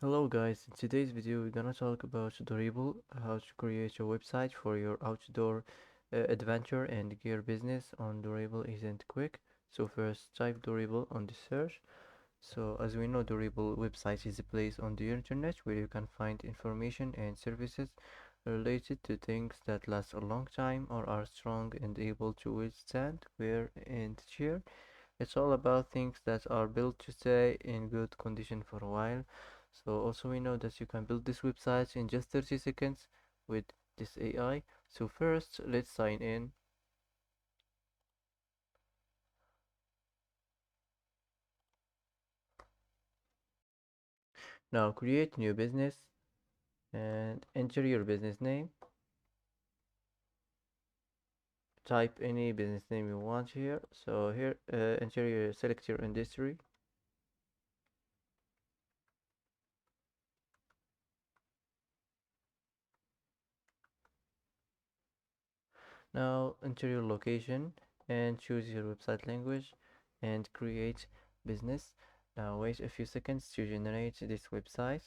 Hello guys, in today's video we're gonna talk about Dorible, how to create a website for your outdoor adventure and gear business on Dorible isn't quick. So first type Dorible on the search. So as we know, Dorible website is a place on the internet where you can find information and services related to things that last a long time or are strong and able to withstand wear and tear. It's all about things that are built to stay in good condition for a while. So also we know that you can build this website in just 30 seconds with this AI. So first let's sign in. Now create new business and enter your business name. Type any business name you want here. So here enter your select your industry. Now enter your location and choose your website language and create business. Now wait a few seconds to generate this website.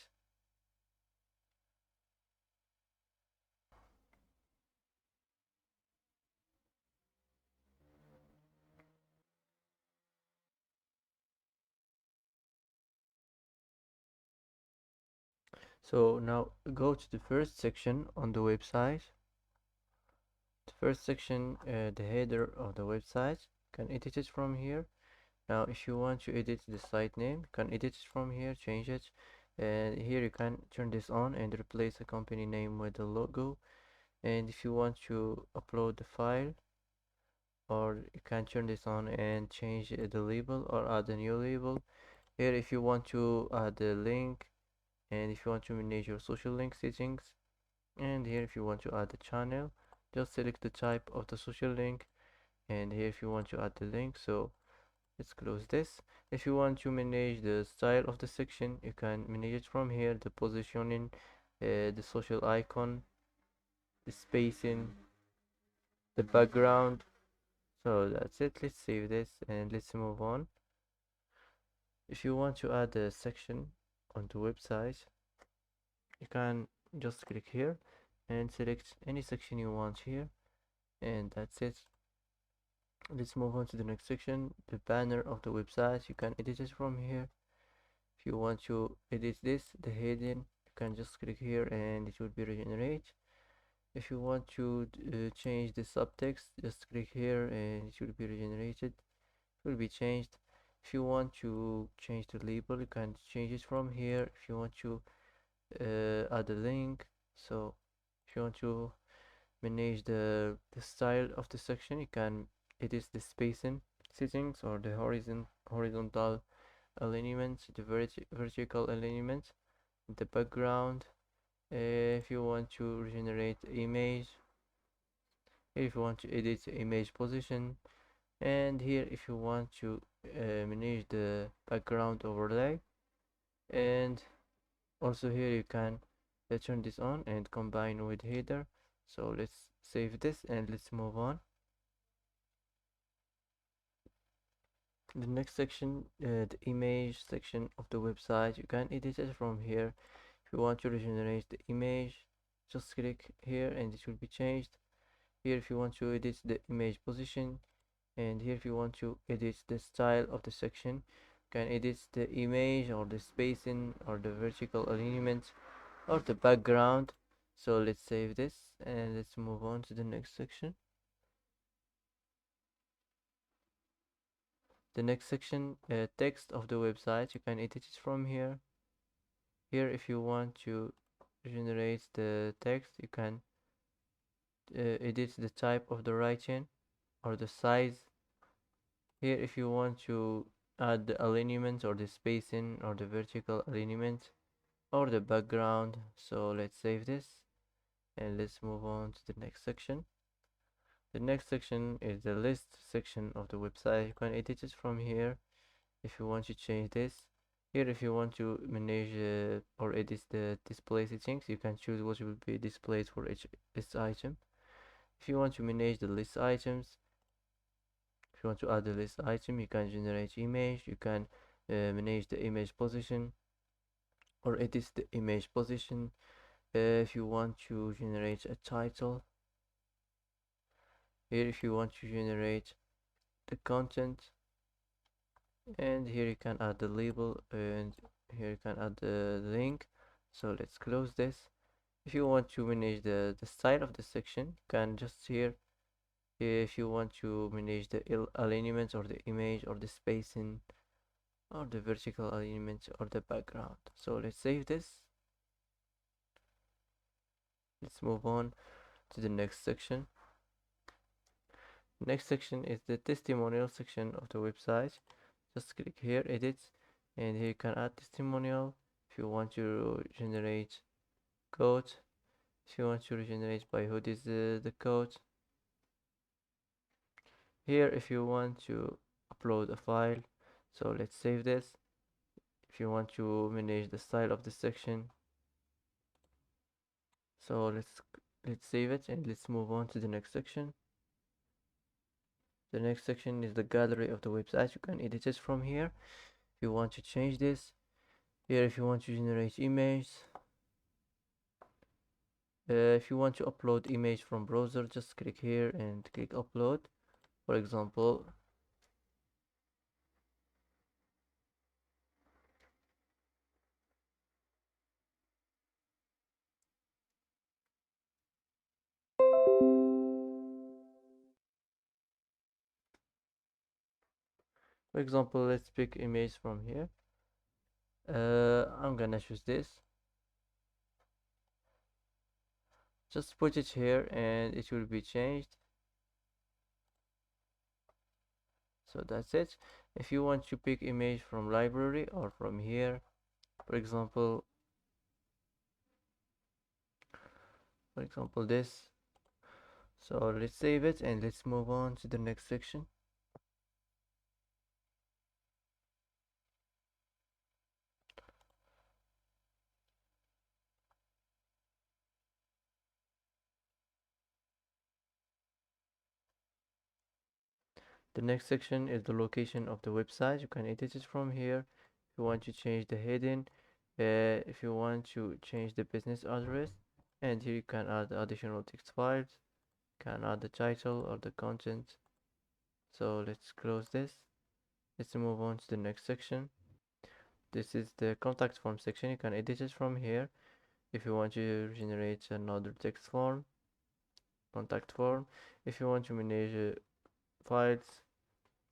So now go to the first section on the website. The first section, the header of the website, you can edit it from here. Now if you want to edit the site name, you can edit it from here, change it. And here you can turn this on and replace the company name with the logo. And if you want to upload the file, or you can turn this on and change the label or add a new label. Here if you want to add a link, and if you want to manage your social link settings, and here if you want to add a channel, just select the type of the social link, and here if you want to add the link. So let's close this. If you want to manage the style of the section, you can manage it from here, the positioning, the social icon, the spacing, the background. So that's it. Let's save this and let's move on. If you want to add a section on the website, you can just click here and select any section you want here, and that's it. Let's move on to the next section, the banner of the website. You can edit it from here. If you want to edit this, the heading, you can just click here and it will be regenerate. If you want to change the subtext, just click here and it will be regenerated. It will be changed. If you want to change the label, you can change it from here. If you want to add a link, so if you want to manage the style of the section, you can edit the spacing settings or the horizontal alignment, the vertical alignment, the background. If you want to regenerate image, if you want to edit the image position, and here if you want to manage the background overlay, and also here you can turn this on and combine with header. So let's save this and let's move on. The next section, the image section of the website, you can edit it from here. If you want to regenerate the image, just click here and it will be changed. Here if you want to edit the image position, and here if you want to edit the style of the section, you can edit the image or the spacing or the vertical alignment or the background. So let's save this and let's move on to the next section. The next section, text of the website, you can edit it from here. Here if you want to generate the text, you can edit the type of the writing or the size. Here if you want to add the alignment or the spacing or the vertical alignment or the background. So let's save this and let's move on to the next section. The next section is the list section of the website. You can edit it from here if you want to change this. Here if you want to manage or edit the display settings, you can choose what will be displayed for each list item. If you want to manage the list items, if you want to add a list item, you can generate image, you can manage the image position, or edit the image position. If you want to generate a title here, if you want to generate the content, and here you can add the label, and here you can add the link. So let's close this. If you want to manage the style of the section, you can just here, if you want to manage the alignment or the image or the spacing or the vertical alignment or the background. So let's save this. Let's move on to the next section. Next section is the testimonial section of the website. Just click here, edit, and here you can add testimonial. If you want to generate code, if you want to regenerate by who is the code. Here, if you want to upload a file, so let's save this. If you want to manage the style of the section, so let's save it and let's move on to the next section. The next section is the gallery of the website. You can edit it from here. If you want to change this, here if you want to generate image, if you want to upload image from browser, just click here and click upload. For example, let's pick image from here. I'm gonna choose this. Just put it here and it will be changed. So that's it. If you want to pick image from library or from here, for example this. So let's save it and let's move on to the next section. The next section is the location of the website. You can edit it from here. If you want to change the heading, if you want to change the business address, and here you can add additional text files, you can add the title or the content. So let's close this. Let's move on to the next section. This is the contact form section. You can edit it from here. If you want to generate another text form, contact form. If you want to manage files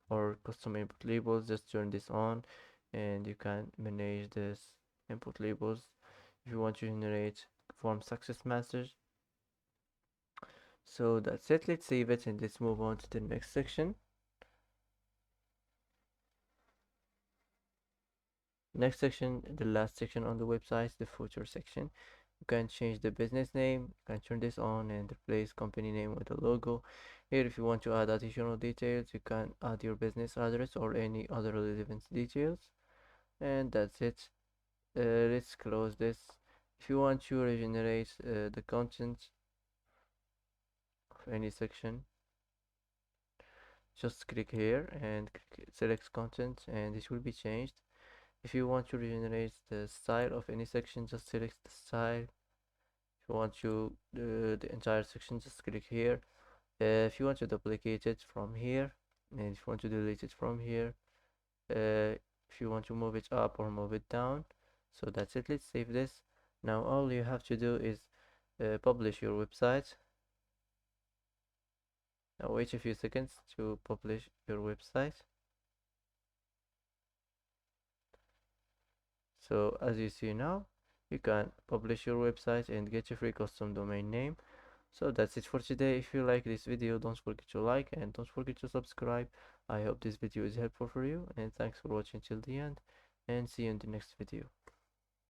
or custom input labels, just turn this on and you can manage this input labels. If you want to generate form success message. So that's it. Let's save it and let's move on to the next section. Next section, the last section on the website, the footer section. You can change the business name. You can turn this on and replace company name with a logo. Here, if you want to add additional details, you can add your business address or any other relevant details. And that's it. Let's close this. If you want to regenerate the content of any section, just click here and select content and it will be changed. If you want to regenerate the style of any section, just select the style. If you want to the entire section, just click here. If you want to duplicate it from here, and if you want to delete it from here, if you want to move it up or move it down. So that's it. Let's save this. Now all you have to do is publish your website. Now wait a few seconds to publish your website. So as you see now, you can publish your website and get a free custom domain name. So that's it for today. If you like this video, don't forget to like and don't forget to subscribe. I hope this video is helpful for you, and thanks for watching till the end, and see you in the next video.